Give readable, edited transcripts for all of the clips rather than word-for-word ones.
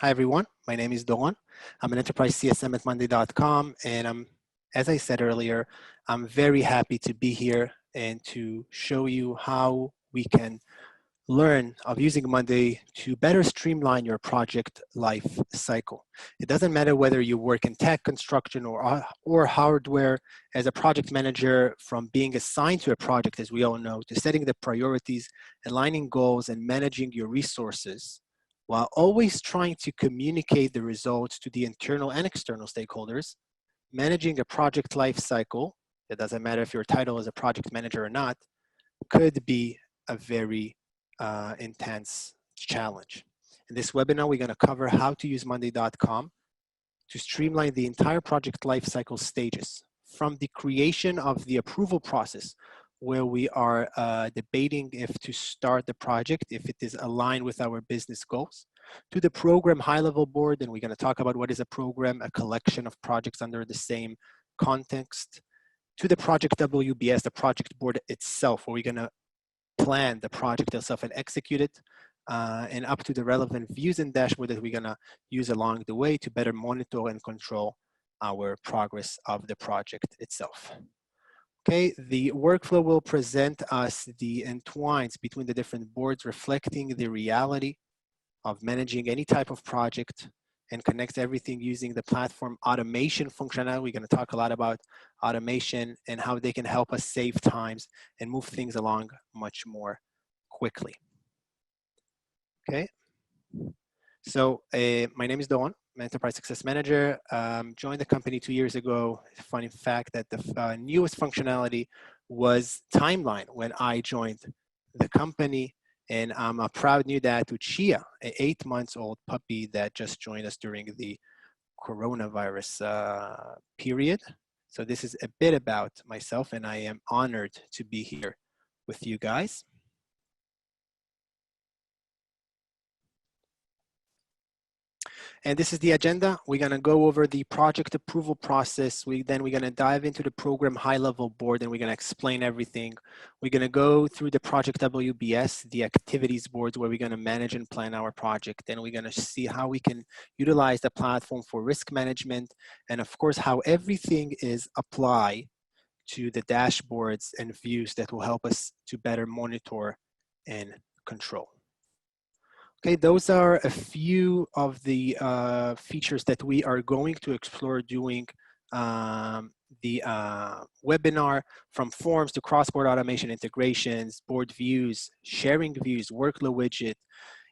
Hi, everyone. My name is Doron. I'm an enterprise CSM at Monday.com. And as I said earlier, I'm very happy to be here and to show you how we can learn of using Monday to better streamline your project life cycle. It doesn't matter whether you work in tech, construction, or hardware. As a project manager, from being assigned to a project, as we all know, to setting the priorities, aligning goals, and managing your resources, while always trying to communicate the results to the internal and external stakeholders, managing a project life cycle, it doesn't matter if your title is a project manager or not, could be a very intense challenge. In this webinar, we're going to cover how to use Monday.com to streamline the entire project lifecycle stages, from the creation of the approval process, where we are debating if to start the project, if it is aligned with our business goals, to the program high-level board, and we're going to talk about what is a program, a collection of projects under the same context, to the project WBS, the project board itself, where we're going to plan the project itself and execute it, and up to the relevant views and dashboard that we're going to use along the way to better monitor and control our progress of the project itself. Okay, the workflow will present us the entwines between the different boards, reflecting the reality of managing any type of project, and connects everything using the platform automation functionality. We're going to talk a lot about automation and how they can help us save times and move things along much more quickly. Okay, so my name is Doron. I'm an enterprise success manager. Joined the company 2 years ago. Funny fact that the newest functionality was timeline when I joined the company. And I'm a proud new dad to Chia, an 8-month-old puppy that just joined us during the coronavirus period. So this is a bit about myself, and I am honored to be here with you guys. And this is the agenda. We're going to go over the project approval process. Then we're going to dive into the program high-level board, and we're going to explain everything. We're going to go through the project WBS, the activities boards, where we're going to manage and plan our project. Then we're going to see how we can utilize the platform for risk management, and of course, how everything is applied to the dashboards and views that will help us to better monitor and control. Okay, those are a few of the features that we are going to explore during the webinar, from forms to cross-board automation integrations, board views, sharing views, workflow widget,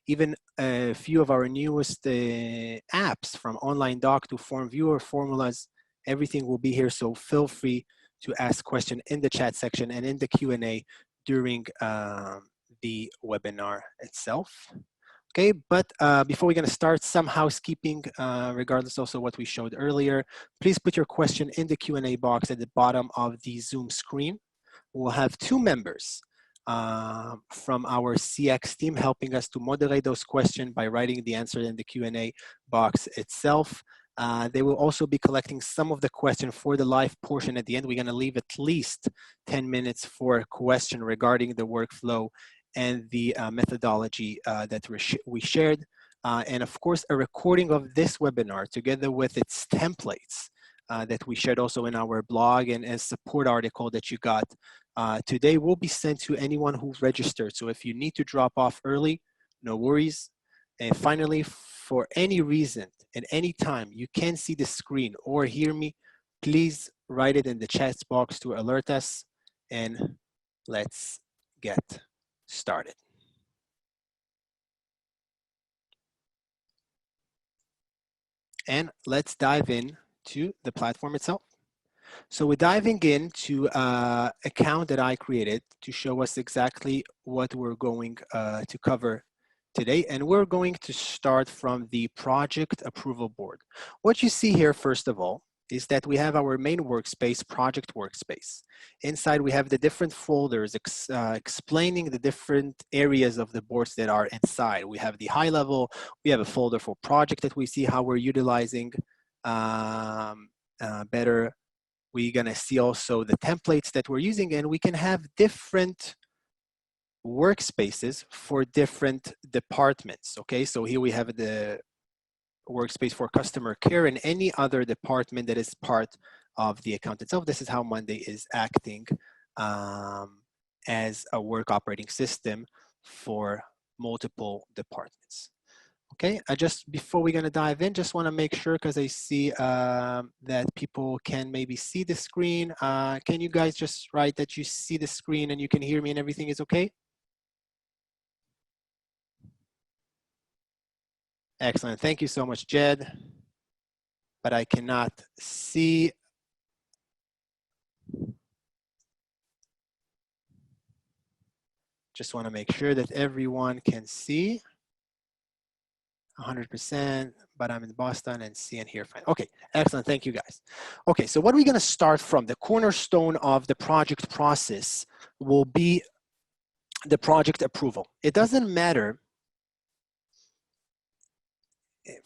even a few of our newest apps, from online doc to form viewer formulas. Everything will be here, so feel free to ask questions in the chat section and in the Q&A during the webinar itself. Okay, but before we're going to start, some housekeeping, regardless also what we showed earlier. Please put your question in the Q&A box at the bottom of the Zoom screen. We'll have 2 members from our CX team helping us to moderate those questions by writing the answer in the Q&A box itself. They will also be collecting some of the questions for the live portion at the end. We're going to leave at least 10 minutes for a question regarding the workflow and the methodology that we shared. And of course, a recording of this webinar together with its templates that we shared also in our blog and as support article that you got today will be sent to anyone who registered. So if you need to drop off early, no worries. And finally, for any reason, at any time, you can see the screen or hear me, please write it in the chat box to alert us, and let's get started. And let's dive in to the platform itself. So we're diving into an account that I created to show us exactly what we're going to cover today. And we're going to start from the project approval board. What you see here, first of all, is that we have our main workspace, project workspace. Inside, we have the different folders explaining the different areas of the boards that are inside. We have the high level, we have a folder for project that we see how we're utilizing better. We're gonna see also the templates that we're using, and we can have different workspaces for different departments. Okay, so here we have the workspace for customer care and any other department that is part of the account itself. This is how Monday is acting as a work operating system for multiple departments. Okay, before we're gonna dive in, just wanna make sure, because I see that people can maybe see the screen. Can you guys just write that you see the screen and you can hear me and everything is okay? Excellent, thank you so much, Jed. But I cannot see. Just wanna make sure that everyone can see. 100%, but I'm in Boston and see and hear fine. Okay, excellent, thank you guys. Okay, so what are we gonna start from? The cornerstone of the project process will be the project approval. It doesn't matter,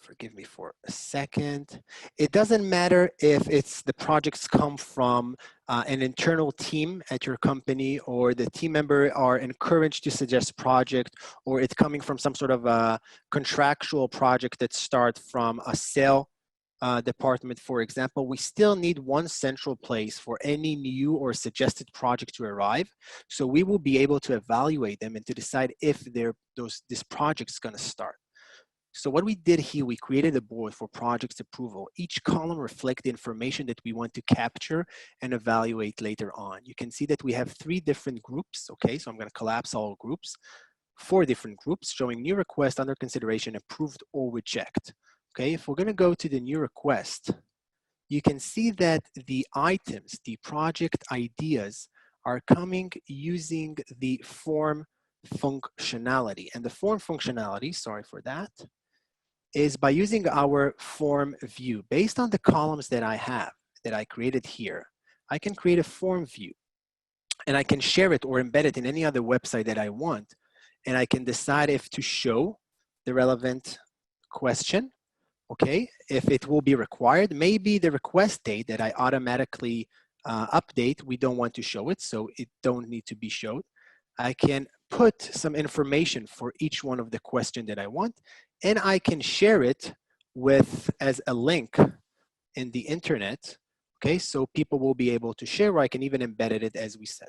forgive me for a second. It doesn't matter if it's the projects come from an internal team at your company, or the team member are encouraged to suggest project, or it's coming from some sort of a contractual project that starts from a sale department, for example. We still need one central place for any new or suggested project to arrive. So we will be able to evaluate them and to decide if this project is gonna start. So what we did here, we created a board for projects approval. Each column reflects the information that we want to capture and evaluate later on. You can see that we have 3 different groups, okay? So I'm gonna collapse all groups, 4 different groups showing new request, under consideration, approved or reject. Okay, if we're gonna go to the new request, you can see that the items, the project ideas, are coming using the form functionality. And the form functionality, sorry for that, is by using our form view. Based on the columns that I have, that I created here, I can create a form view and I can share it or embed it in any other website that I want. And I can decide if to show the relevant question, okay, if it will be required. Maybe the request date that I automatically update, we don't want to show it, so it don't need to be showed. I can put some information for each one of the question that I want, and I can share it as a link in the internet, okay, so people will be able to share, or I can even embed it as we said.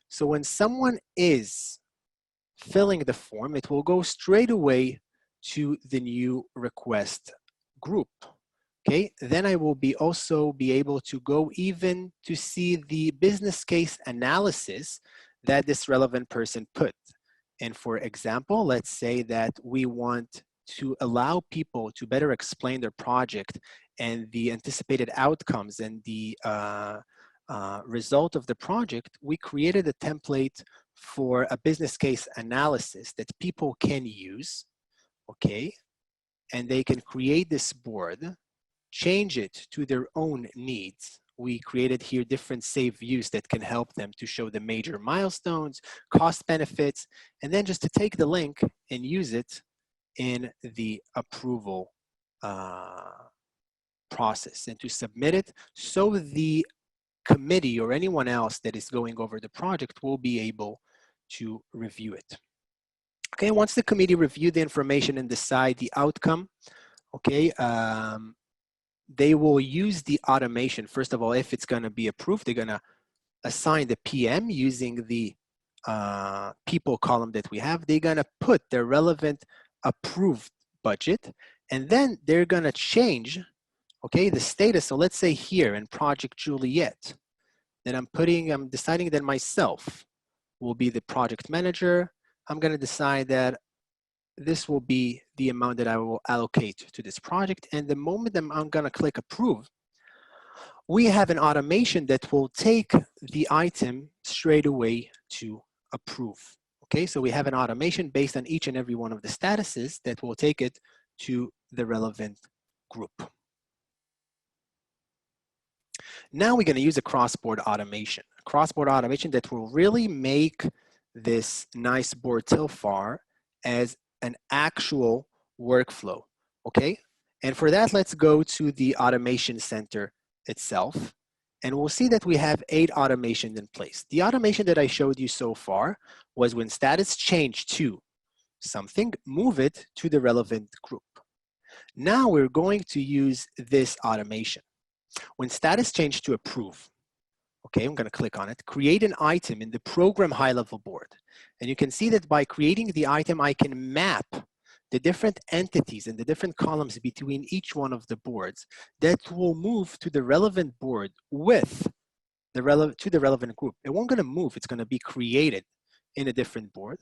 So when someone is filling the form, it will go straight away to the new request group, okay? Then I will also be able to go even to see the business case analysis that this relevant person put. And for example, let's say that we want to allow people to better explain their project and the anticipated outcomes and the result of the project. We created a template for a business case analysis that people can use, okay? And they can create this board, change it to their own needs. We created here different save views that can help them to show the major milestones, cost benefits, and then just to take the link and use it in the approval process and to submit it, so the committee or anyone else that is going over the project will be able to review it. Okay, once the committee review the information and decide the outcome, okay, they will use the automation. First of all, if it's gonna be approved, they're gonna assign the PM using the people column that we have. They're gonna put their relevant approved budget, and then they're gonna change, okay, the status. So let's say here in Project Juliet, that I'm deciding that myself will be the project manager. I'm gonna decide that this will be the amount that I will allocate to this project. And the moment that I'm gonna click approve, we have an automation that will take the item straight away to approve. Okay, so we have an automation based on each and every one of the statuses that will take it to the relevant group. Now we're gonna use a cross-board automation. A cross-board automation that will really make this nice board till far as an actual workflow, okay? And for that, let's go to the automation center itself, and we'll see that we have 8 automations in place. The automation that I showed you so far was when status changed to something, move it to the relevant group. Now we're going to use this automation. When status changed to approve, okay, I'm going to click on it, create an item in the program high-level board. And you can see that by creating the item, I can map the different entities and the different columns between each one of the boards that will move to the relevant board with the relevant group. It won't going to move, it's going to be created in a different board.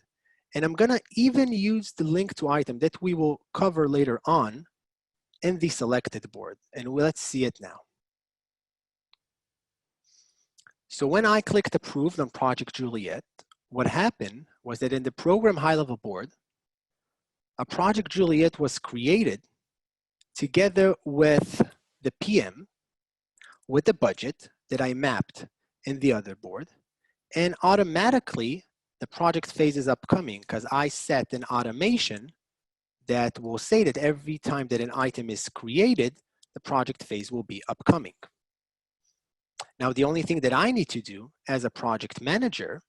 And I'm going to even use the link to item that we will cover later on in the selected board. And let's see it now. So when I clicked approved on Project Juliet, what happened was that in the program high-level board, a Project Juliet was created together with the PM, with the budget that I mapped in the other board, and automatically the project phase is upcoming because I set an automation that will say that every time that an item is created, the project phase will be upcoming. Now, the only thing that I need to do as a project manager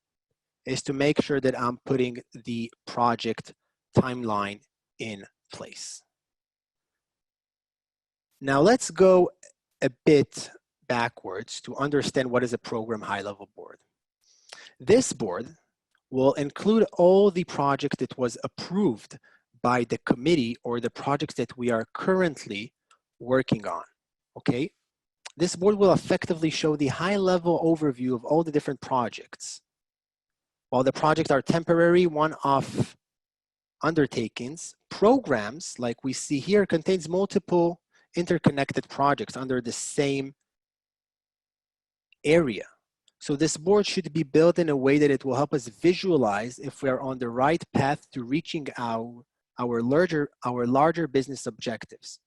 is to make sure that I'm putting the project timeline in place. Now, let's go a bit backwards to understand what is a program high-level board. This board will include all the projects that was approved by the committee or the projects that we are currently working on, okay? This board will effectively show the high-level overview of all the different projects. While the projects are temporary one-off undertakings, programs like we see here contains multiple interconnected projects under the same area. So this board should be built in a way that it will help us visualize if we are on the right path to reaching our larger business objectives,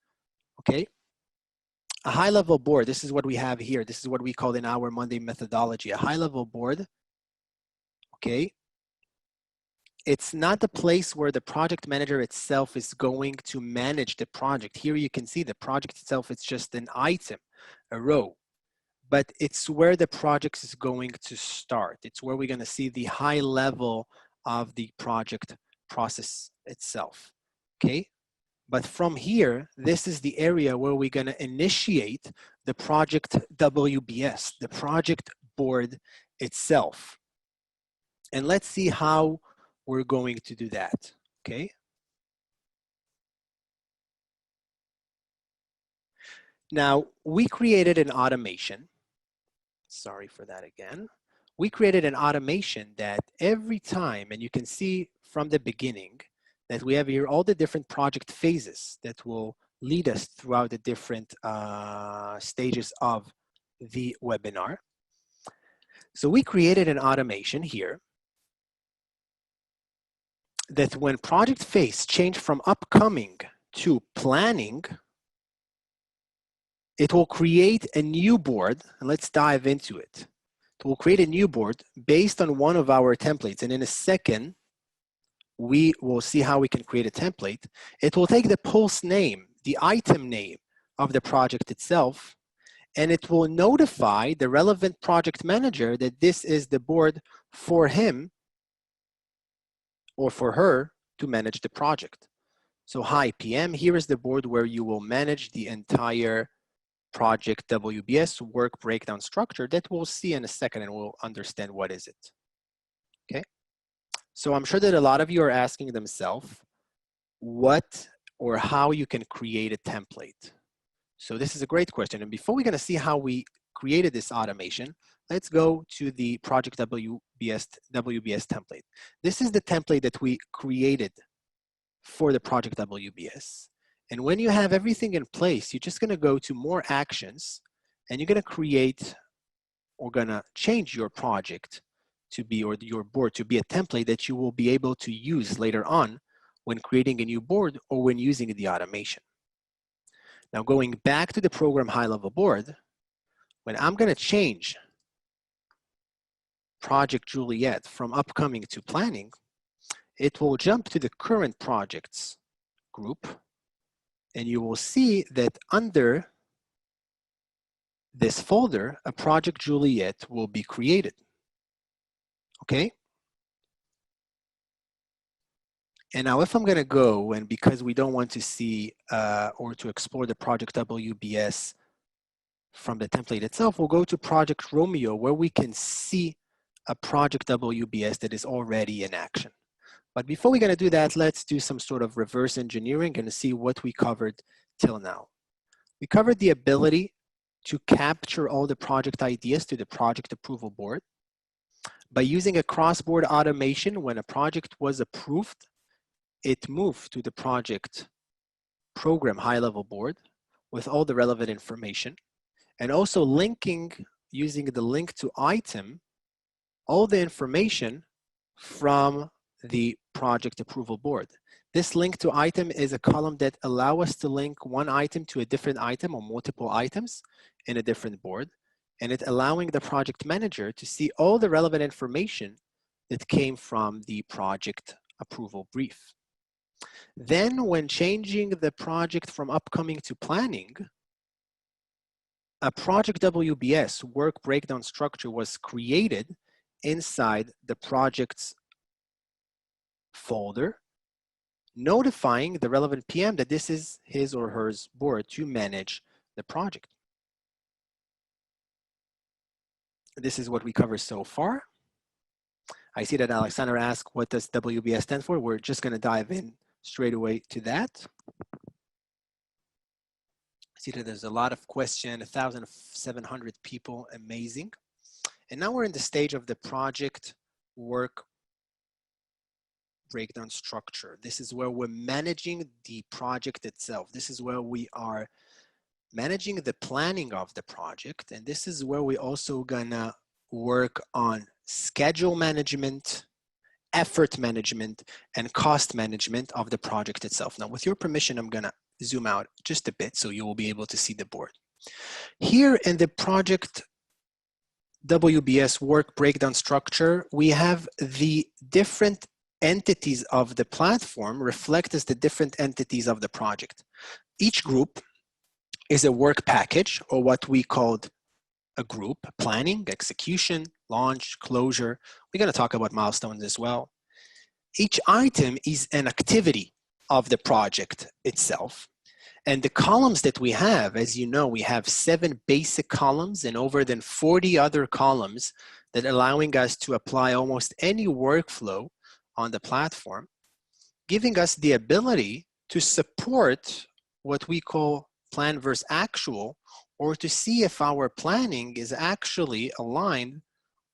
okay? A high-level board, this is what we have here. This is what we call in our Monday methodology, a high-level board, okay? It's not the place where the project manager itself is going to manage the project. Here you can see the project itself, it's just an item, a row. But it's where the project is going to start. It's where we're going to see the high level of the project process itself, okay? But from here, this is the area where we're going to initiate the project WBS, the project board itself. And let's see how we're going to do that, okay? Now, we created an automation. Sorry for that again. We created an automation that every time, and you can see from the beginning that we have here all the different project phases that will lead us throughout the different stages of the webinar. So we created an automation here that when project phase changed from upcoming to planning, it will create a new board, and let's dive into it. It will create a new board based on one of our templates, and in a second, we will see how we can create a template. It will take the pulse name, the item name of the project itself, and it will notify the relevant project manager that this is the board for him or for her to manage the project. So hi PM, here is the board where you will manage the entire project WBS work breakdown structure that we'll see in a second and we'll understand what is it, okay? So I'm sure that a lot of you are asking themselves what or how you can create a template. So this is a great question. And before we're gonna see how we created this automation, let's go to the project WBS template. This is the template that we created for the project WBS. And when you have everything in place, you're just gonna go to more actions and you're gonna create or gonna change your project to be, or your board to be a template that you will be able to use later on when creating a new board or when using the automation. Now going back to the program high-level board, when I'm gonna change Project Juliet from upcoming to planning, it will jump to the current projects group, and you will see that under this folder, a Project Juliet will be created, okay? And now if I'm gonna go, and because we don't want to see or to explore the project WBS from the template itself, we'll go to Project Romeo, where we can see a project WBS that is already in action. But before we're gonna do that, let's do some sort of reverse engineering and see what we covered till now. We covered the ability to capture all the project ideas to the project approval board. By using a cross-board automation, when a project was approved, it moved to the project program high-level board with all the relevant information, and also linking, using the link to item, all the information from the project approval board. This link to item is a column that allows us to link one item to a different item or multiple items in a different board, and it allowing the project manager to see all the relevant information that came from the project approval brief. Then when changing the project from upcoming to planning, a project WBS, work breakdown structure, was created inside the project's folder, notifying the relevant PM that this is his or her board to manage the project. This is what we covered so far. I see that Alexander asked, what does WBS stand for? We're just gonna dive in straight away to that. I see that there's a lot of questions, 1,700 people, amazing. And now we're in the stage of the project work breakdown structure. This is where we're managing the project itself. This is where we are managing the planning of the project. And this is where we also gonna work on schedule management, effort management, and cost management of the project itself. Now, with your permission, I'm gonna zoom out just a bit so you will be able to see the board. Here in the project WBS work breakdown structure, we have the different entities of the platform reflect as the different entities of the project. Each group is a work package, or what we called a group: planning, execution, launch, closure. We're going to talk about milestones as well. Each item is an activity of the project itself. And the columns that we have, as you know, we have 7 basic columns and over than 40 other columns that allowing us to apply almost any workflow on the platform, giving us the ability to support what we call plan versus actual, or to see if our planning is actually aligned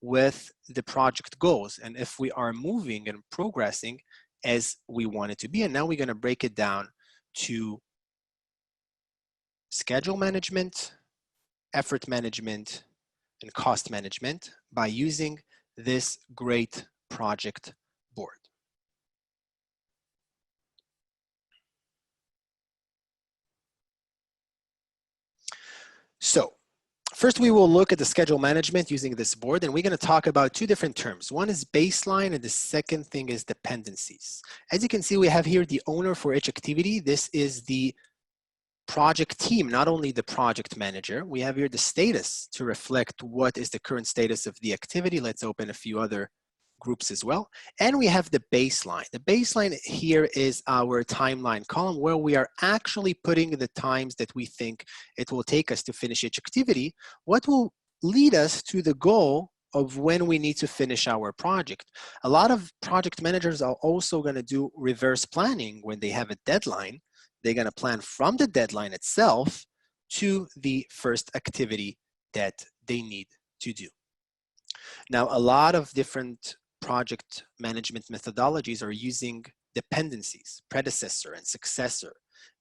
with the project goals and if we are moving and progressing as we want it to be. And now we're going to break it down to schedule management, effort management, and cost management by using this great project board. So first we will look at the schedule management using this board, and we're going to talk about 2 different terms. One is baseline and the second thing is dependencies. As you can see, we have here the owner for each activity. This is the project team, not only the project manager. We have here the status to reflect what is the current status of the activity. Let's open a few other groups as well. And we have the baseline. The baseline here is our timeline column where we are actually putting the times that we think it will take us to finish each activity, what will lead us to the goal of when we need to finish our project. A lot of project managers are also going to do reverse planning when they have a deadline. They're going to plan from the deadline itself to the first activity that they need to do. Now, a lot of different project management methodologies are using dependencies, predecessor and successor.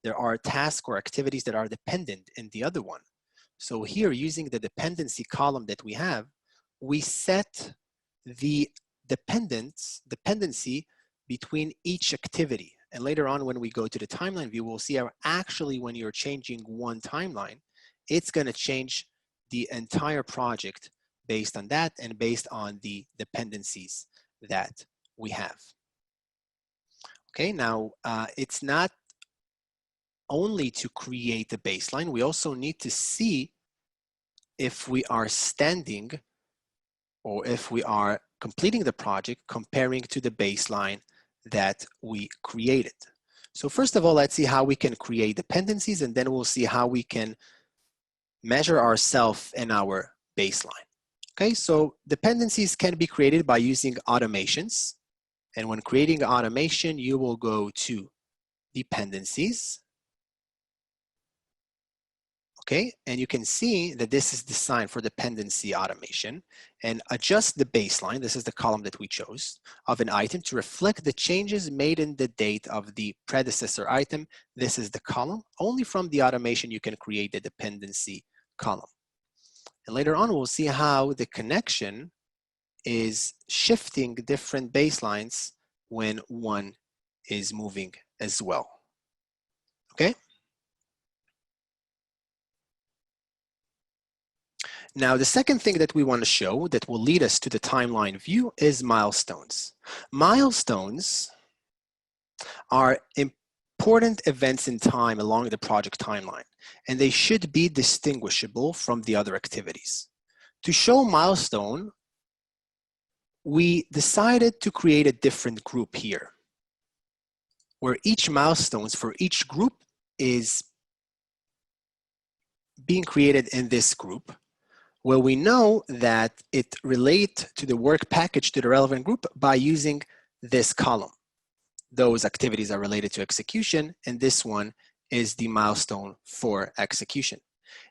There are tasks or activities that are dependent in the other one. So here, using the dependency column that we have, we set the dependency between each activity. And later on, when we go to the timeline view, we'll see how actually when you're changing one timeline, it's going to change the entire project based on that and based on the dependencies that we have. Okay, now it's not only to create a baseline, we also need to see if we are standing or if we are completing the project comparing to the baseline that we created. So first of all, let's see how we can create dependencies, and then we'll see how we can measure ourselves in our baseline. Okay, so dependencies can be created by using automations. And when creating automation, you will go to dependencies. Okay, and you can see that this is designed for dependency automation, and adjust the baseline, this is the column that we chose, of an item to reflect the changes made in the date of the predecessor item. This is the column. Only from the automation you can create the dependency column. And later on, we'll see how the connection is shifting different baselines when one is moving as well. Okay? Now, the second thing that we want to show that will lead us to the timeline view is milestones. Milestones are important events in time along the project timeline, and they should be distinguishable from the other activities. To show milestone, we decided to create a different group here, where each milestones for each group is being created in this group. Well, we know that it relates to the work package to the relevant group by using this column. Those activities are related to execution, and this one is the milestone for execution.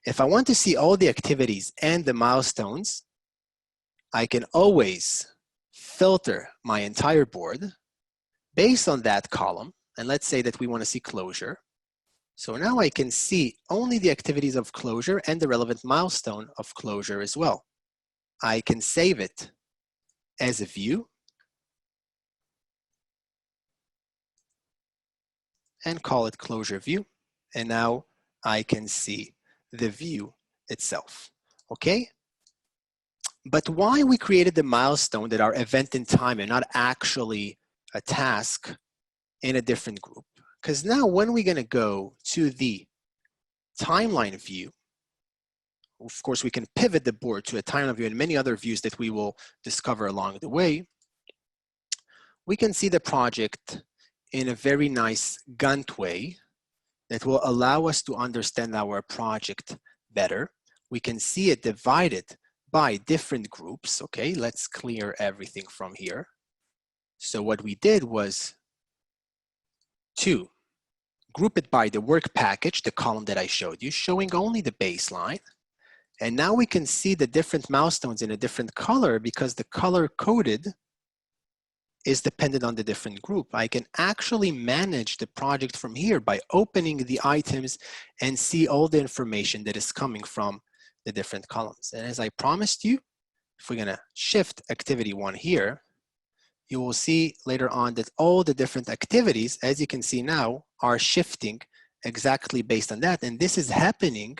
If I want to see all the activities and the milestones, I can always filter my entire board based on that column. And let's say that we want to see closure. So now I can see only the activities of closure and the relevant milestone of closure as well. I can save it as a view and call it closure view. And now I can see the view itself, okay? But why we created the milestone that are event in time and not actually a task in a different group? Because now when we're gonna go to the timeline view, of course we can pivot the board to a timeline view and many other views that we will discover along the way. We can see the project in a very nice Gantt way that will allow us to understand our project better. We can see it divided by different groups. Okay, let's clear everything from here. So what we did was to group it by the work package, the column that I showed you, showing only the baseline. And now we can see the different milestones in a different color because the color coded is dependent on the different group. I can actually manage the project from here by opening the items and see all the information that is coming from the different columns. And as I promised you, if we're gonna shift activity 1 here, you will see later on that all the different activities, as you can see now, are shifting exactly based on that. And this is happening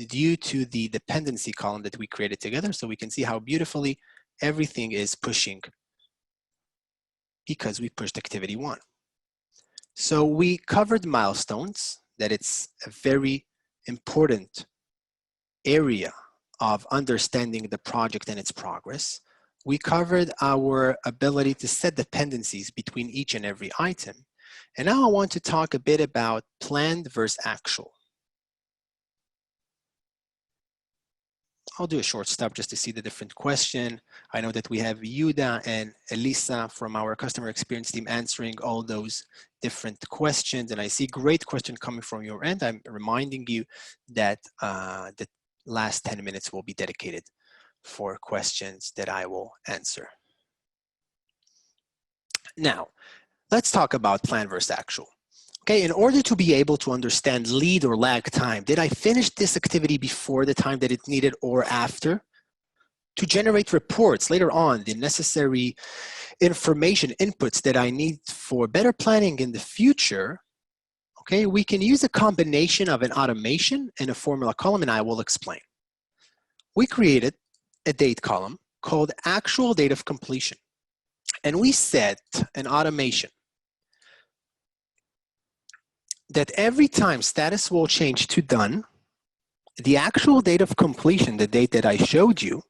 due to the dependency column that we created together. So we can see how beautifully everything is pushing because we pushed activity 1. So we covered milestones, that it's a very important area of understanding the project and its progress. We covered our ability to set dependencies between each and every item. And now I want to talk a bit about planned versus actual. I'll do a short stop just to see the different question. I know that we have Yuda and Elisa from our customer experience team answering all those different questions. And I see great question coming from your end. I'm reminding you that the last 10 minutes will be dedicated for questions that I will answer. Now, let's talk about plan versus actual. Okay, in order to be able to understand lead or lag time, did I finish this activity before the time that it needed or after? To generate reports later on, the necessary information inputs that I need for better planning in the future, okay, we can use a combination of an automation and a formula column, and I will explain. We created a date column called actual date of completion. And we set an automation that every time status will change to done, the actual date of completion, the date that I showed you,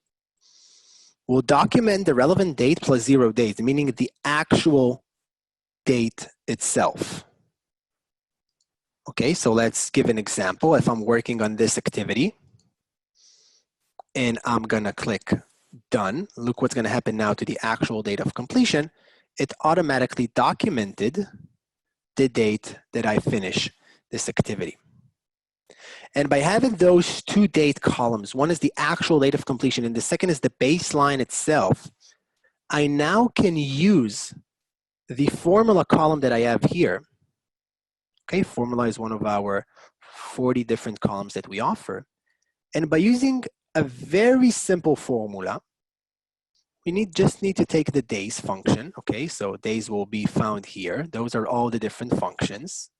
will document the relevant date plus 0 days, meaning the actual date itself. Okay, so let's give an example. If I'm working on this activity and I'm gonna click done, look what's gonna happen now to the actual date of completion. It automatically documented the date that I finish this activity. And by having those two date columns, one is the actual date of completion and the second is the baseline itself, I now can use the formula column that I have here. Okay, formula is one of our 40 different columns that we offer. And by using a very simple formula, we just need to take the days function. Okay, so days will be found here. Those are all the different functions.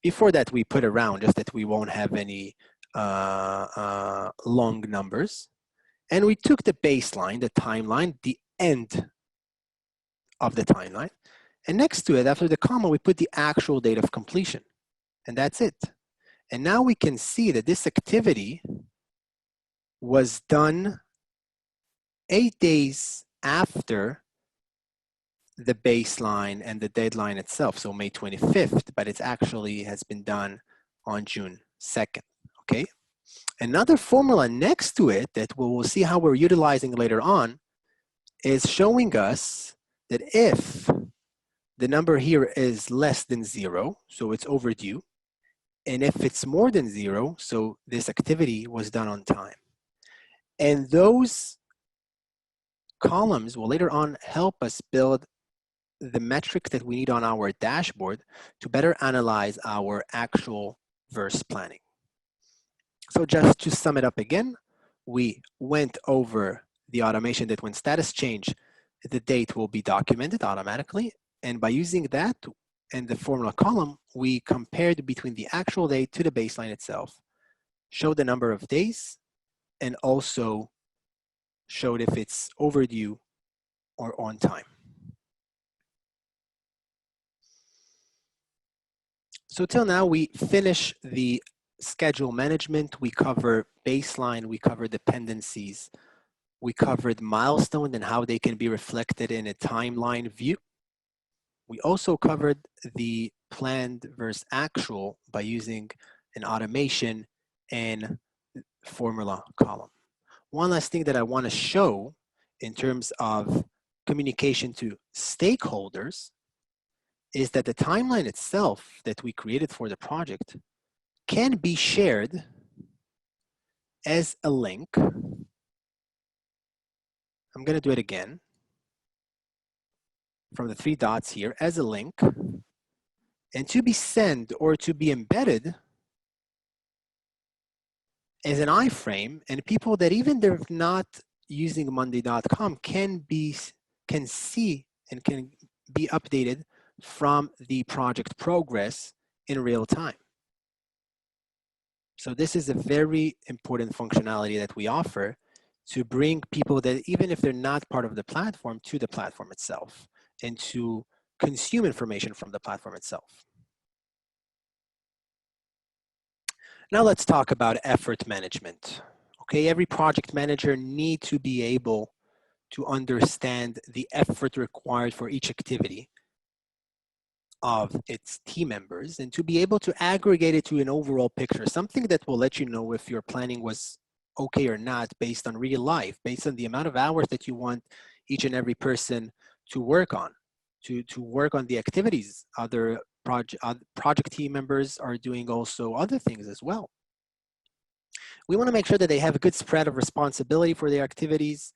Before that, we put around just that we won't have any long numbers. And we took the baseline, the timeline, the end of the timeline. And next to it, after the comma, we put the actual date of completion. And that's it. And now we can see that this activity was done 8 days after the baseline and the deadline itself. So May 25th, but it actually has been done on June 2nd, okay? Another formula next to it that we will see how we're utilizing later on is showing us that if the number here is less than 0, so it's overdue, and if it's more than 0, so this activity was done on time. And those columns will later on help us build the metrics that we need on our dashboard to better analyze our actual verse planning. So just to sum it up again, we went over the automation that when status change, the date will be documented automatically. And by using that and the formula column, we compared between the actual date to the baseline itself, showed the number of days, and also showed if it's overdue or on time. So till now, we finish the schedule management. We cover baseline, we cover dependencies, we covered milestone and how they can be reflected in a timeline view. We also covered the planned versus actual by using an automation and formula column. One last thing that I want to show in terms of communication to stakeholders is that the timeline itself that we created for the project can be shared as a link. I'm going to do it again from the 3 dots here as a link, and to be sent or to be embedded as an iframe, and people that even they're not using Monday.com can see and can be updated from the project progress in real time. So this is a very important functionality that we offer to bring people that even if they're not part of the platform to the platform itself and to consume information from the platform itself. Now let's talk about effort management. Okay, every project manager needs to be able to understand the effort required for each activity of its team members and to be able to aggregate it to an overall picture, something that will let you know if your planning was okay or not based on real life, based on the amount of hours that you want each and every person to work on, to work on the activities. Other project team members are doing also other things as well. We want to make sure that they have a good spread of responsibility for their activities,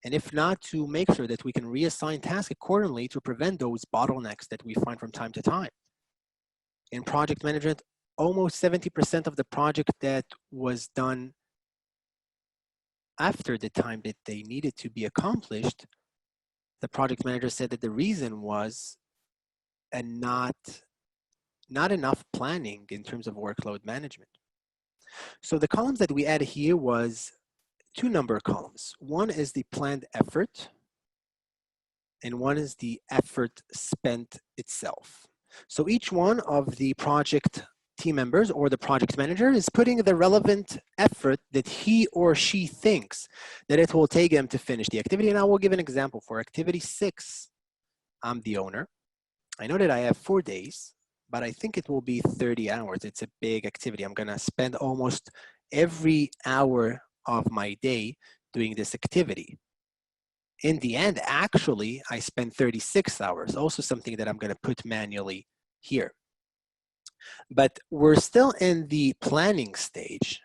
and if not, to make sure that we can reassign tasks accordingly to prevent those bottlenecks that we find from time to time. In project management, almost 70% of the project that was done after the time that they needed to be accomplished, the project manager said that the reason was not enough planning in terms of workload management. So the columns that we added here was 2 number columns. One is the planned effort, and one is the effort spent itself. So each one of the project team members or the project manager is putting the relevant effort that he or she thinks that it will take them to finish the activity. And I will give an example. For activity 6, I'm the owner. I know that I have 4 days, but I think it will be 30 hours. It's a big activity. I'm gonna spend almost every hour of my day doing this activity. In the end, actually, I spend 36 hours, also something that I'm gonna put manually here. But we're still in the planning stage.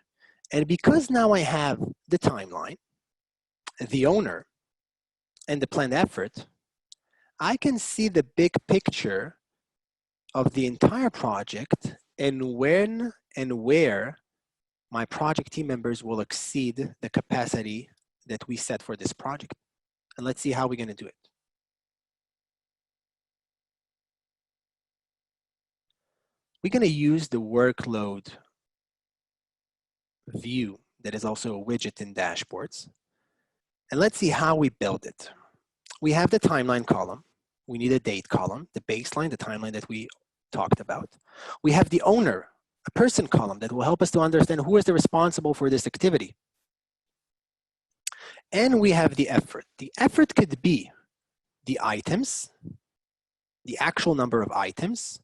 And because now I have the timeline, the owner, and the planned effort, I can see the big picture of the entire project and when and where my project team members will exceed the capacity that we set for this project. And let's see how we're going to do it. We're going to use the workload view that is also a widget in dashboards. And let's see how we build it. We have the timeline column. We need a date column, the baseline, the timeline that we talked about. We have the owner, a person column that will help us to understand who is the responsible for this activity. And we have the effort. The effort could be the items, the actual number of items,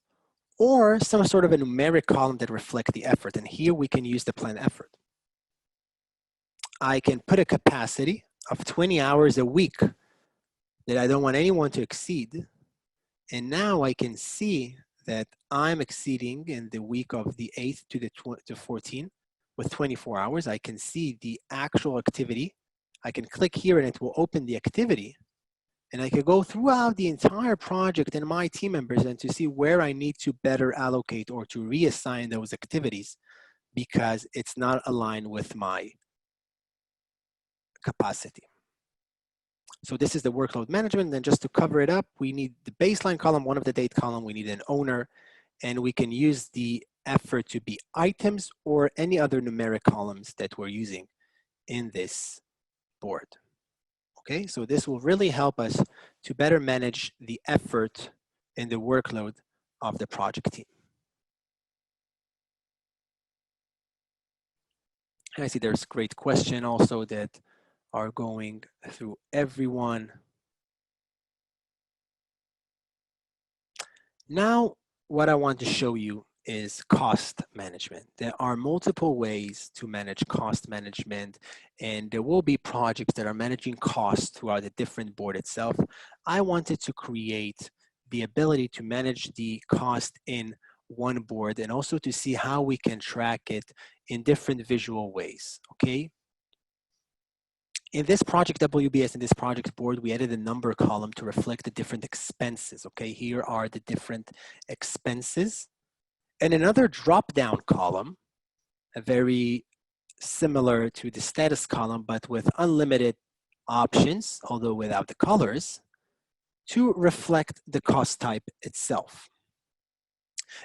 or some sort of a numeric column that reflect the effort. And here we can use the planned effort. I can put a capacity of 20 hours a week that I don't want anyone to exceed. And now I can see that I'm exceeding in the week of the 8th to the 14th with 24 hours. I can see the actual activity. I can click here and it will open the activity. And I could go throughout the entire project and my team members and to see where I need to better allocate or to reassign those activities because it's not aligned with my capacity. So this is the workload management. Then just to cover it up, we need the baseline column, one of the date column, we need an owner, and we can use the effort to be items or any other numeric columns that we're using in this board. Okay, so this will really help us to better manage the effort and the workload of the project team. I see there's a great question also that are going through everyone. Now, what I want to show you is cost management. There are multiple ways to manage cost management, and there will be projects that are managing costs throughout the different board itself. I wanted to create the ability to manage the cost in one board and also to see how we can track it in different visual ways, okay? In this project WBS, in this project board, we added a number column to reflect the different expenses, okay? Here are the different expenses. And another drop-down column, very similar to the status column, but with unlimited options, although without the colors, to reflect the cost type itself.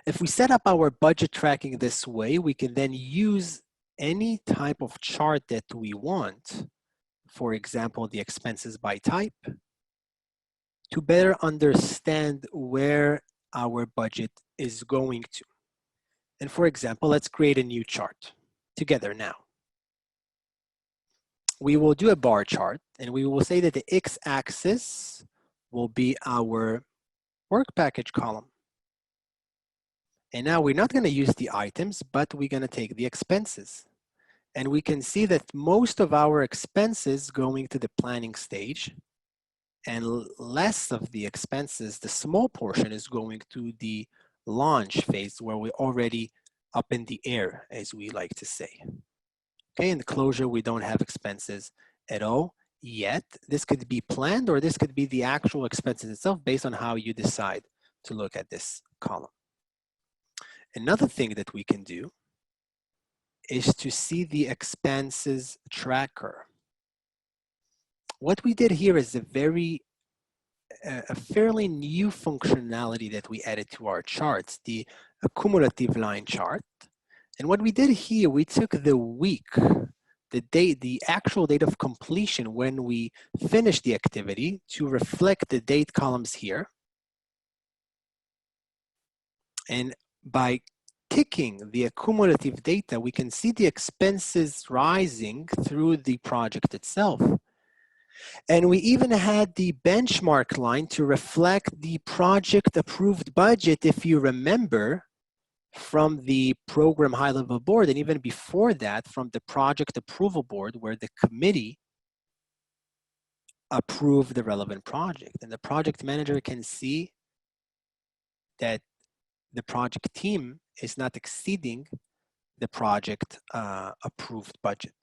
If we set up our budget tracking this way, we can then use any type of chart that we want, for example, the expenses by type, to better understand where our budget is going to. And for example, let's create a new chart together now. We will do a bar chart and we will say that the x-axis will be our work package column. And now we're not going to use the items, but we're going to take the expenses. And we can see that most of our expenses going to the planning stage and less of the expenses, the small portion is going to the launch phase where we're already up in the air, as we like to say. Okay, in the closure, we don't have expenses at all yet. This could be planned or this could be the actual expenses itself based on how you decide to look at this column. Another thing that we can do is to see the expenses tracker. What we did here is a fairly new functionality that we added to our charts, the cumulative line chart. And what we did here, we took the week, the date, the actual date of completion when we finished the activity to reflect the date columns here. And by ticking the accumulative data, we can see the expenses rising through the project itself. And we even had the benchmark line to reflect the project approved budget, if you remember, from the program high-level board, and even before that, from the project approval board, where the committee approved the relevant project. And the project manager can see that the project team is not exceeding the project approved budget.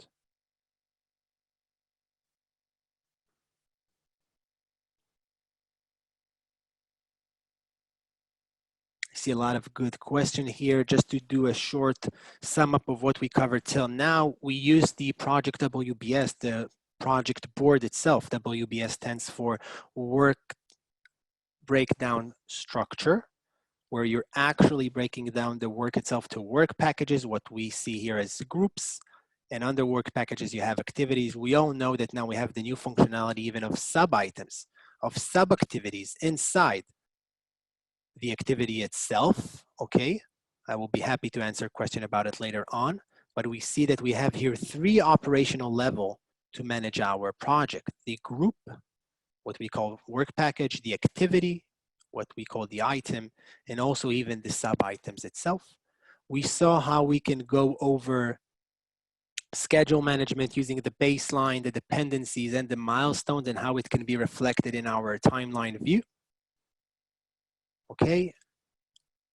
I see a lot of good question here. Just to do a short sum up of what we covered till now, we use the project WBS, the project board itself. WBS stands for work breakdown structure, where you're actually breaking down the work itself to work packages, what we see here as groups. And under work packages, you have activities. We all know that now we have the new functionality even of sub-items, of sub-activities inside the activity itself, okay? I will be happy to answer a question about it later on, but we see that we have here 3 operational level to manage our project. The group, what we call work package, the activity, what we call the item, and also even the sub-items itself. We saw how we can go over schedule management using the baseline, the dependencies, and the milestones, and how it can be reflected in our timeline view. Okay,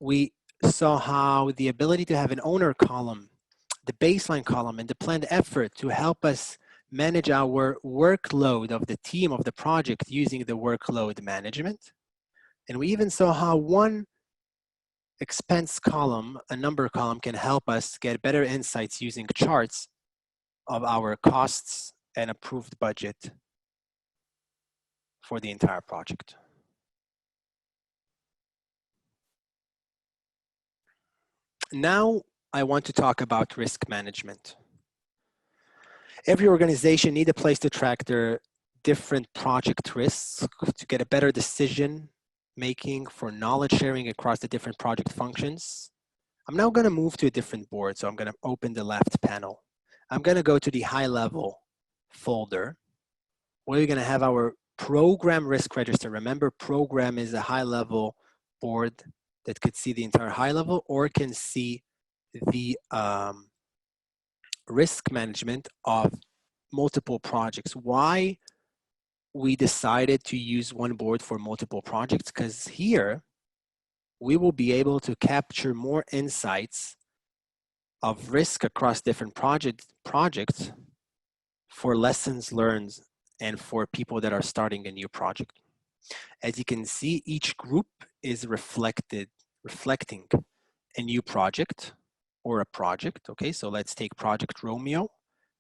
we saw how the ability to have an owner column, the baseline column, and the planned effort to help us manage our workload of the team of the project using the workload management. And we even saw how one expense column, a number column, can help us get better insights using charts of our costs and approved budget for the entire project. Now, I want to talk about risk management. Every organization needs a place to track their different project risks to get a better decision making for knowledge sharing across the different project functions. I'm now going to move to a different board, so I'm going to open the left panel. I'm going to go to the high level folder where we're going to have our program risk register. Remember, program is a high level board that could see the entire high level or can see the risk management of multiple projects. Why we decided to use one board for multiple projects? Because here we will be able to capture more insights of risk across different projects for lessons learned and for people that are starting a new project. As you can see, each group is reflecting a new project or a project. Okay, so let's take Project Romeo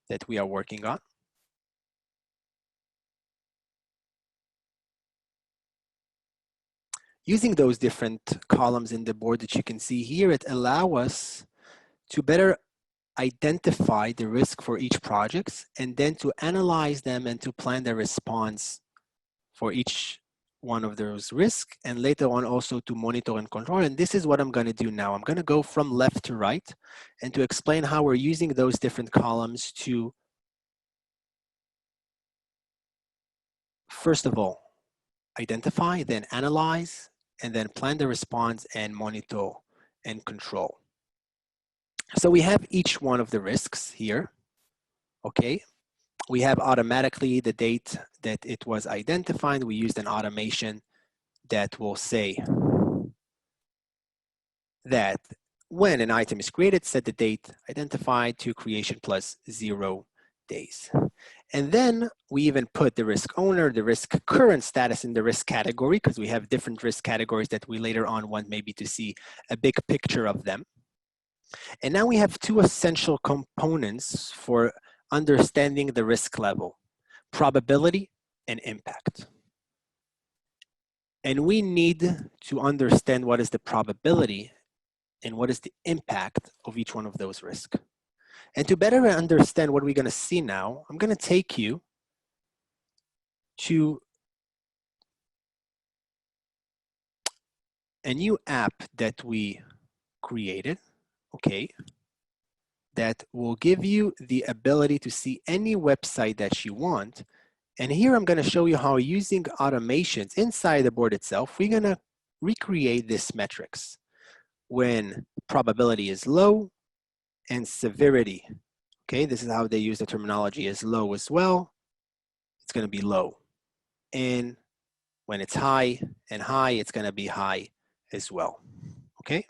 that we are working on. Using those different columns in the board that you can see here, it allows us to better identify the risk for each project and then to analyze them and to plan the response for each one of those risks, and later on also to monitor and control. And this is what I'm going to do now. I'm going to go from left to right and to explain how we're using those different columns to, first of all, identify, then analyze, and then plan the response and monitor and control. So we have each one of the risks here, okay? We have automatically the date that it was identified. We used an automation that will say that when an item is created, set the date identified to creation plus 0 days. And then we even put the risk owner, the risk current status in the risk category, because we have different risk categories that we later on want maybe to see a big picture of them. And now we have 2 essential components for understanding the risk level: probability and impact. And we need to understand what is the probability and what is the impact of each one of those risks. And to better understand what we're going to see now, I'm going to take you to a new app that we created, okay, that will give you the ability to see any website that you want And here I'm going to show you how using automations inside the board itself, we're going to recreate this metrics when probability is low and severity. Okay, this is how they use the terminology is low as well. It's going to be low. And when it's high and high, it's going to be high as well. Okay,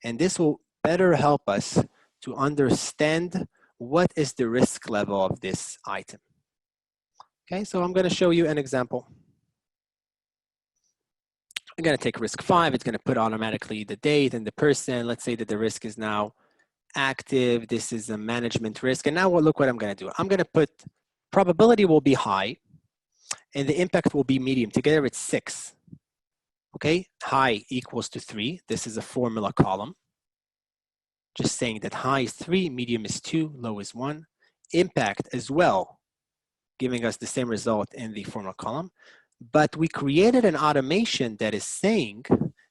and this will better help us to understand what is the risk level of this item. Okay, so I'm going to show you an example. I'm going to take risk 5. It's going to put automatically the date and the person. Let's say that the risk is now active. This is a management risk. And now look what I'm going to do. I'm going to put probability will be high and the impact will be medium. Together it's 6. Okay, high equals to 3. This is a formula column. Just saying that high is 3, medium is 2, low is 1. Impact as well, giving us the same result in the formula column. But we created an automation that is saying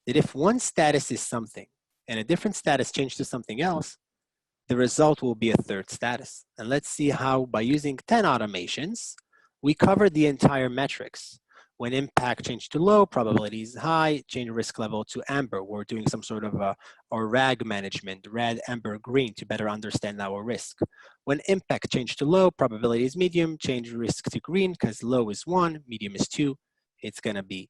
that if one status is something and a different status changed to something else, the result will be a third status. And let's see how by using 10 automations, we covered the entire metrics. When impact changed to low, probability is high, change risk level to amber. We're doing some sort of a RAG management, red, amber, green, to better understand our risk. When impact changed to low, probability is medium, change risk to green, because low is 1, medium is 2. It's going to be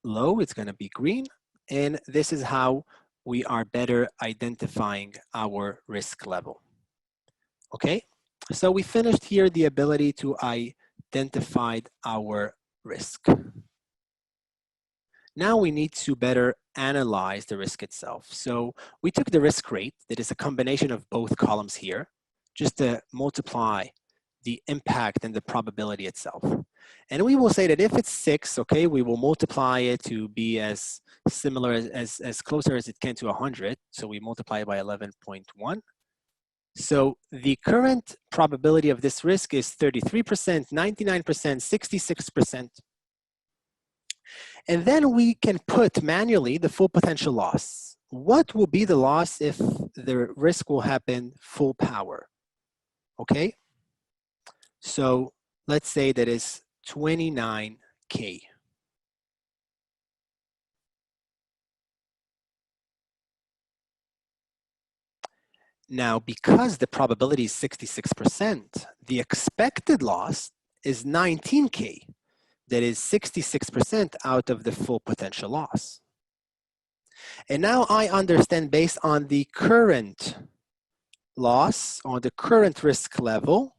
low, it's going to be green. And this is how we are better identifying our risk level. Okay, so we finished here the ability to identify our risk. Now we need to better analyze the risk itself. So we took the risk rate, that is a combination of both columns here, just to multiply the impact and the probability itself. And we will say that if it's 6, okay, we will multiply it to be as similar as closer as it can to 100. So we multiply it by 11.1. So the current probability of this risk is 33%, 99%, 66%. And then we can put manually the full potential loss. What will be the loss if the risk will happen full power? Okay, so let's say that is 29K. Now, because the probability is 66%, the expected loss is 19K. That is 66% out of the full potential loss. And now I understand, based on the current loss, on the current risk level,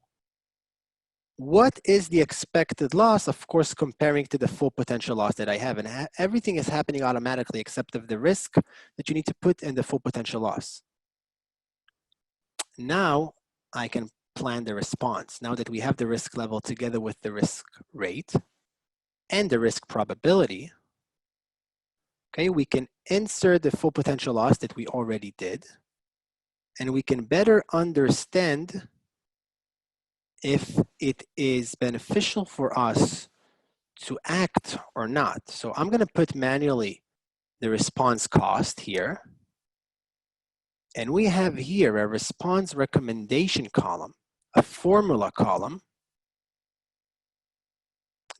what is the expected loss, of course, comparing to the full potential loss that I have. And everything is happening automatically except of the risk that you need to put in the full potential loss. Now I can plan the response. Now that we have the risk level together with the risk rate and the risk probability, okay, we can insert the full potential loss that we already did, and we can better understand if it is beneficial for us to act or not. So I'm going to put manually the response cost here. And we have here a response recommendation column, a formula column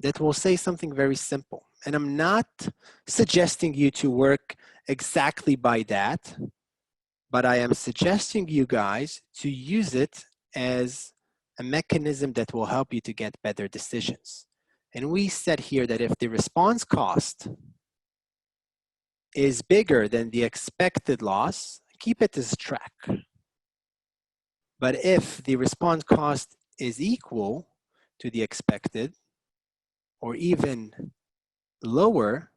that will say something very simple. And I'm not suggesting you to work exactly by that, but I am suggesting you guys to use it as a mechanism that will help you to get better decisions. And we said here that if the response cost is bigger than the expected loss, keep it as track. But if the response cost is equal to the expected or even lower,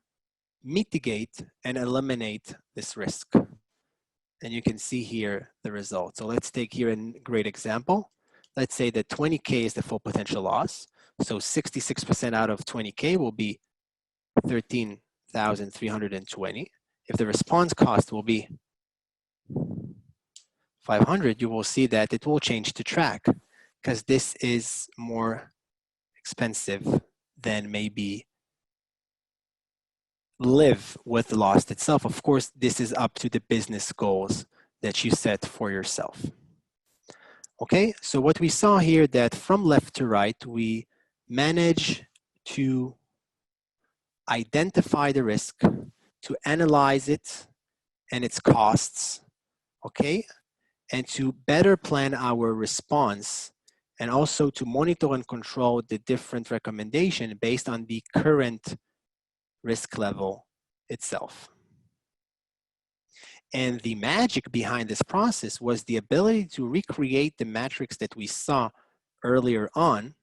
mitigate and eliminate this risk. And you can see here the result. So let's take here a great example. Let's say that 20K is the full potential loss. So 66% out of 20K will be 13,320. If the response cost will be 500, you will see that it will change to track, because this is more expensive than maybe live with the loss itself. Of course, this is up to the business goals that you set for yourself. Okay, so what we saw here that from left to right, we manage to identify the risk, to analyze it and its costs, okay, and to better plan our response, and also to monitor and control the different recommendation based on the current risk level itself. And the magic behind this process was the ability to recreate the metrics that we saw earlier on,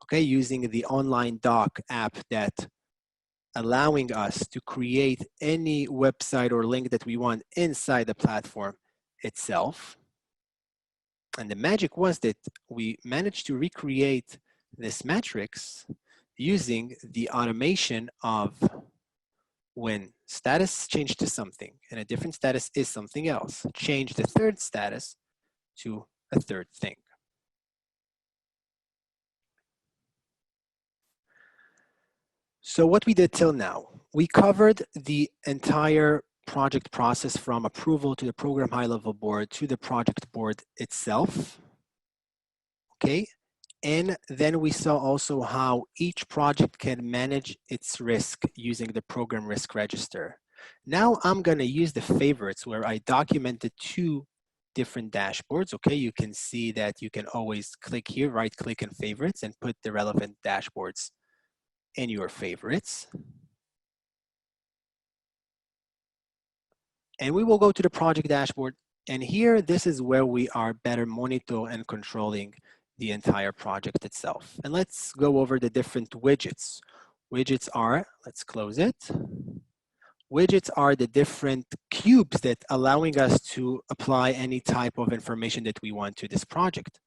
okay, using the online doc app that allowing us to create any website or link that we want inside the platform itself. And the magic was that we managed to recreate this metrics using the automation of when status changed to something and a different status is something else, change the third status to a third thing. So what we did till now, we covered the entire project process from approval to the program high-level board to the project board itself, okay? And then we saw also how each project can manage its risk using the program risk register. Now I'm gonna use the favorites where I documented 2 different dashboards, okay? You can see that you can always click here, right click in favorites and put the relevant dashboards in your favorites. And we will go to the project dashboard. And here, this is where we are better monitoring and controlling the entire project itself. And let's go over the different widgets. Widgets are, let's close it. Widgets are the different cubes that allowing us to apply any type of information that we want to this project.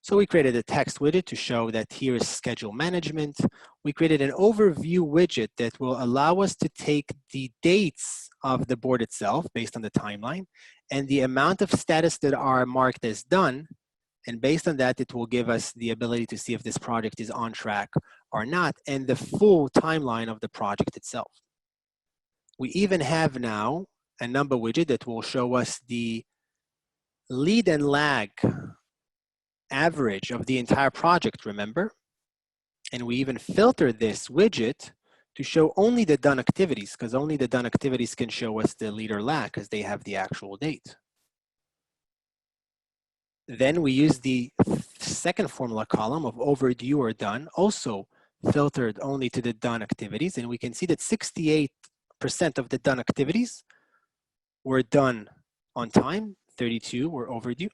So we created a text widget to show that here is schedule management. We created an overview widget that will allow us to take the dates of the board itself based on the timeline and the amount of status that are marked as done. And based on that, it will give us the ability to see if this project is on track or not and the full timeline of the project itself. We even have now a number widget that will show us the lead and lag average of the entire project, remember? And we even filter this widget to show only the done activities, because only the done activities can show us the lead or lag because they have the actual date. Then we use the second formula column of overdue or done, also filtered only to the done activities. And we can see that 68% of the done activities were done on time, 32 were overdue.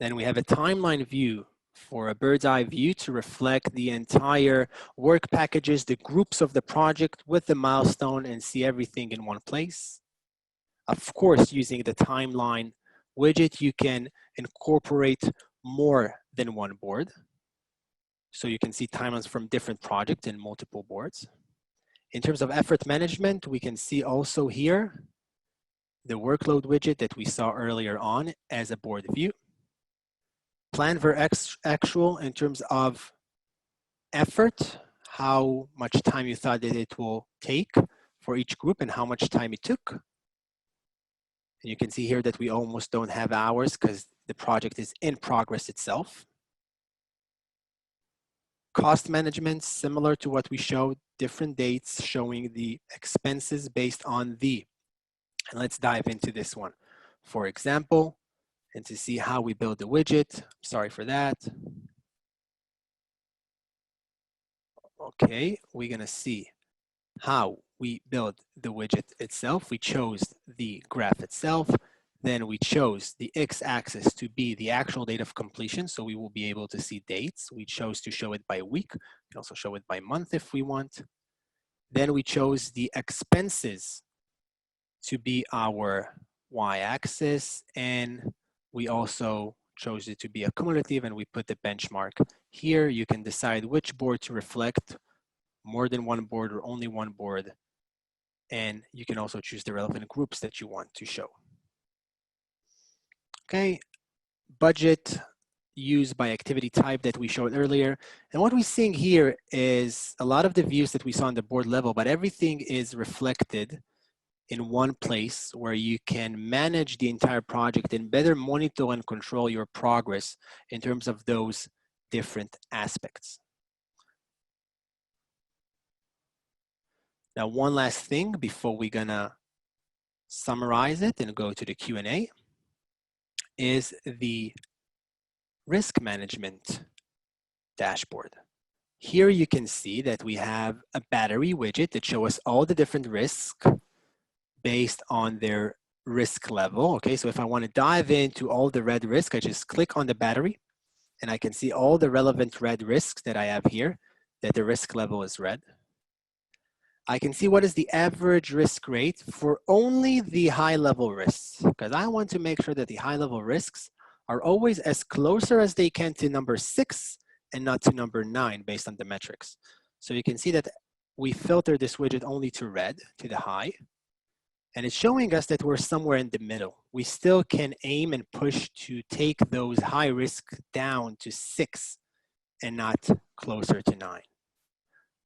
Then we have a timeline view for a bird's eye view to reflect the entire work packages, the groups of the project with the milestone and see everything in one place. Of course, using the timeline widget, you can incorporate more than one board. So you can see timelines from different projects and multiple boards. In terms of effort management, we can see also here the workload widget that we saw earlier on as a board view. Plan for actual in terms of effort, how much time you thought that it will take for each group and how much time it took. And you can see here that we almost don't have hours because the project is in progress itself. Cost management, similar to what we showed, different dates showing the expenses based on the, and let's dive into this one. For example, and to see how we build the widget. Sorry for that. Okay, we're gonna see how we build the widget itself. We chose the graph itself. Then we chose the x-axis to be the actual date of completion, so we will be able to see dates. We chose to show it by week. We can also show it by month if we want. Then we chose the expenses to be our y-axis, and we also chose it to be a cumulative, and we put the benchmark here. You can decide which board to reflect, more than one board or only one board. And you can also choose the relevant groups that you want to show. Okay, budget used by activity type that we showed earlier. And what we're seeing here is a lot of the views that we saw on the board level, but everything is reflected in one place where you can manage the entire project and better monitor and control your progress in terms of those different aspects. Now, one last thing before we're gonna summarize it and go to the Q&A is the risk management dashboard. Here you can see that we have a battery widget that shows us all the different risks based on their risk level. Okay, so if I want to dive into all the red risk, I just click on the battery and I can see all the relevant red risks that I have here, that the risk level is red. I can see what is the average risk rate for only the high level risks, because I want to make sure that the high level risks are always as closer as they can to number 6 and not to number 9 based on the metrics. So you can see that we filter this widget only to red, to the high, and it's showing us that we're somewhere in the middle. We still can aim and push to take those high risk down to 6 and not closer to 9.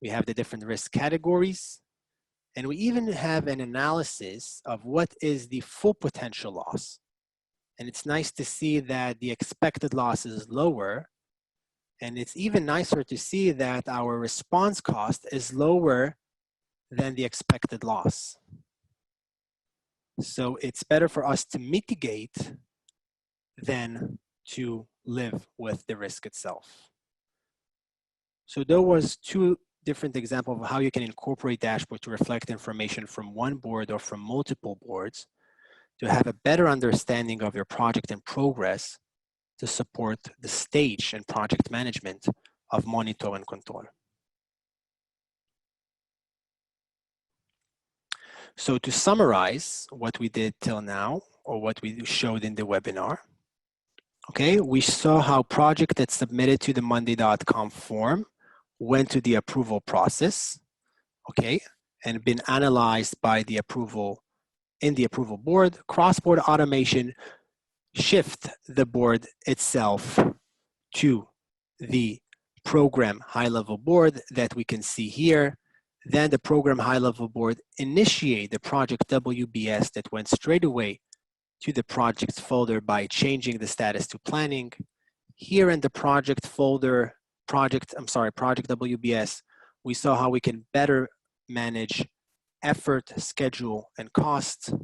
We have the different risk categories, and we even have an analysis of what is the full potential loss. And it's nice to see that the expected loss is lower, and it's even nicer to see that our response cost is lower than the expected loss. So it's better for us to mitigate than to live with the risk itself. So there was 2 different examples of how you can incorporate dashboard to reflect information from one board or from multiple boards to have a better understanding of your project and progress to support the stage and project management of monitor and control. So to summarize what we did till now, or what we showed in the webinar, okay, we saw how project that's submitted to the monday.com form went to the approval process, okay, and been analyzed by the approval in the approval board. Cross-board automation shift the board itself to the program high-level board that we can see here. Then the program high-level board initiate the project WBS that went straight away to the projects folder by changing the status to planning. Here in the project folder, project WBS, we saw how we can better manage effort, schedule, and cost.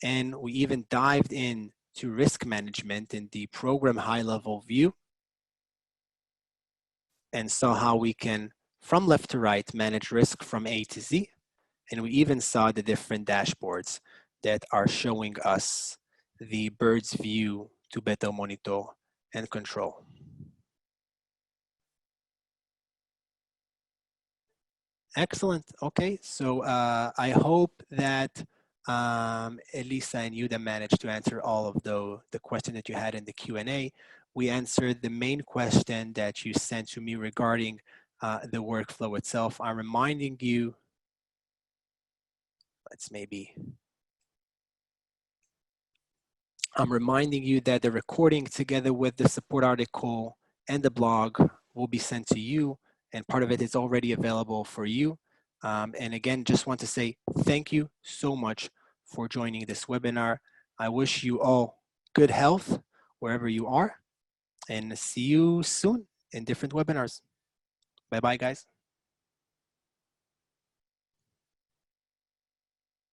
And we even dived in to risk management in the program high-level view and saw how we can, from left to right, manage risk from A to Z. And we even saw the different dashboards that are showing us the bird's view to better monitor and control. Excellent. Okay, so I hope that Elisa and Yuda managed to answer all of the question that you had in the Q&A. We answered the main question that you sent to me regarding the workflow itself. I'm reminding you, I'm reminding you that the recording together with the support article and the blog will be sent to you, and part of it is already available for you. And again, just want to say thank you so much for joining this webinar. I wish you all good health wherever you are, and see you soon in different webinars. Bye-bye, guys.